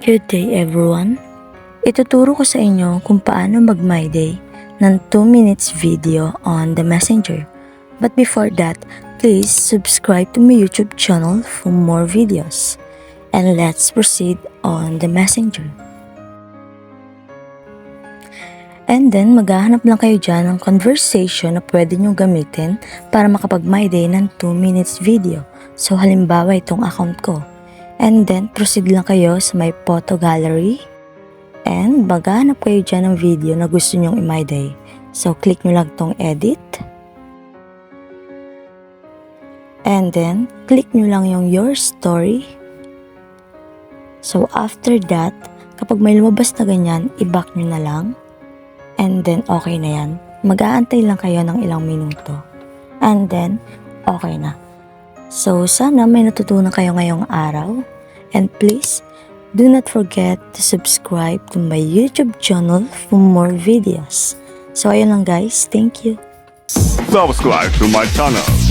Good day everyone! Ituturo ko sa inyo kung paano mag My Day ng 2 minutes video on the Messenger. But before that, please subscribe to my YouTube channel for more videos. And let's proceed on the Messenger. And then maghahanap lang kayo dyan ng conversation na pwede nyo gamitin para makapag My Day ng 2 minutes video. So halimbawa itong account ko. And then, proceed lang kayo sa my photo gallery. And maghanap kayo dyan ng video na gusto nyong i-My Day. So, click nyo lang tong edit. And then, click nyo lang yung your story. So, after that, kapag may lumabas na ganyan, i-back nyo na lang. And then, okay na yan. Mag-aantay lang kayo ng ilang minuto. And then, okay na. So, sana may natutunan kayo ngayong araw. And please, do not forget to subscribe to my YouTube channel for more videos. So, ayun lang guys. Thank you. Subscribe to my channel.